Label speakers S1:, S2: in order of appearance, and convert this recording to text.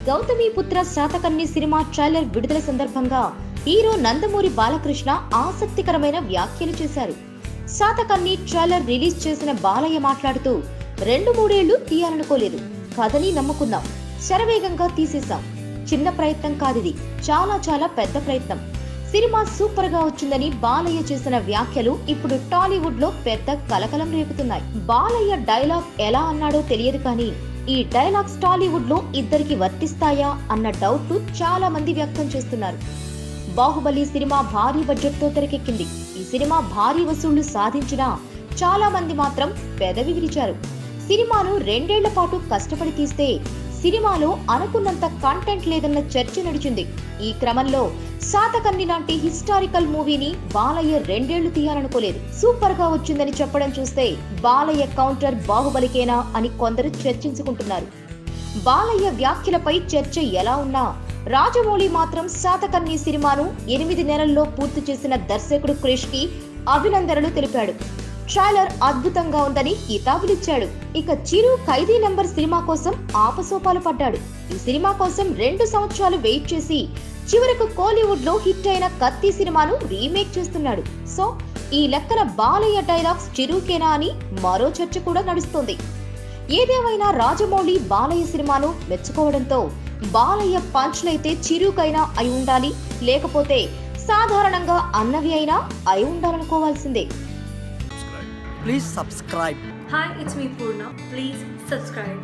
S1: Gautamiputra Satakarni cinema trailer విడుదల సందర్భంగా hero Nandamuri Balakrishna ఆసక్తికరమైన వ్యాఖ్యలు చేశారు. శాతకర్ణి ట్రైలర్ రిలీజ్ చేసిన బాలయ్య మాట్లాడుతూ 2-3 ఏళ్లు తీయాలనుకోలేదు, కథని నమ్ముకున్నాం, శరవేగంగా తీసేశాం. చిన్న ప్రయత్నం కాదిది, చాలా పెద్ద ప్రయత్నం. సినిమా సూపర్ గా వచ్చిందని బాలయ్య చేసిన వ్యాఖ్యలు ఇప్పుడు టాలీవుడ్ లో పెద్ద కలకలం రేపుతున్నాయి. బాలయ్య డైలాగ్ ఎలా అన్నాడో తెలియదు కానీ ఈ డైలాగ్స్ టాలీవుడ్ లో ఇద్దరికి వర్తిస్తాయా అన్న డౌట్ చాలా మంది వ్యక్తం చేస్తున్నారు. బాహుబలి సినిమా భారీ బడ్జెట్ తో తెరకెక్కింది. ఈ సినిమా భారీ వసూళ్లు సాధించినా చాలా మంది మాత్రం పెదవి విరిచారు. సినిమాను 2 ఏళ్ల పాటు కష్టపడి తీస్తే సినిమాలో అనుకున్నంత కంటెంట్ లేదన్న చర్చ నడిచింది. ఈ క్రమంలో శాతకర్ణి లాంటి హిస్టారికల్ మూవీని బాలయ్య 2 ఏళ్లు తీయాలనుకోలేదు, సూపర్ గా వచ్చిందని చెప్పడం చూస్తే బాలయ్య కౌంటర్ బాహుబలికేనా అని కొందరు చర్చించుకుంటున్నారు. బాలయ్య వ్యాఖ్యలపై చర్చ ఎలా ఉన్నా రాజమౌళి మాత్రం శాతకర్ణి సినిమాను 8 నెలల్లో పూర్తి చేసిన దర్శకుడు క్రిష్ కి అభినందనలు తెలిపాడు. ట్రైలర్ అద్భుతంగా ఉందని కితాబులిచ్చాడు. ఇక చిరు ఖైదీ నంబర్ సినిమా కోసం ఆపసోపాలు పడ్డాడు. ఈ సినిమా కోసం 2 సంవత్సరాలు వెయిట్ చేసి చివరకు కోలీవుడ్ లో హిట్ అయిన కత్తి సినిమాను రీమేక్ చేస్తున్నాడు. సో ఈ లెక్కన బాలయ్య డైలాగ్స్ చిరుకేనా అని మరో చర్చ కూడా నడుస్తోంది. ఏదేమైనా రాజమౌళి బాలయ్య సినిమాను మెచ్చుకోవడంతో బాలయ్య పంచ్లైతే చిరుకైనా అయి ఉండాలి, లేకపోతే సాధారణంగా అన్నవి అయినా అయి ఉండాలనుకోవాల్సిందే.
S2: Please subscribe.
S3: Hi, it's me Purna. Please subscribe.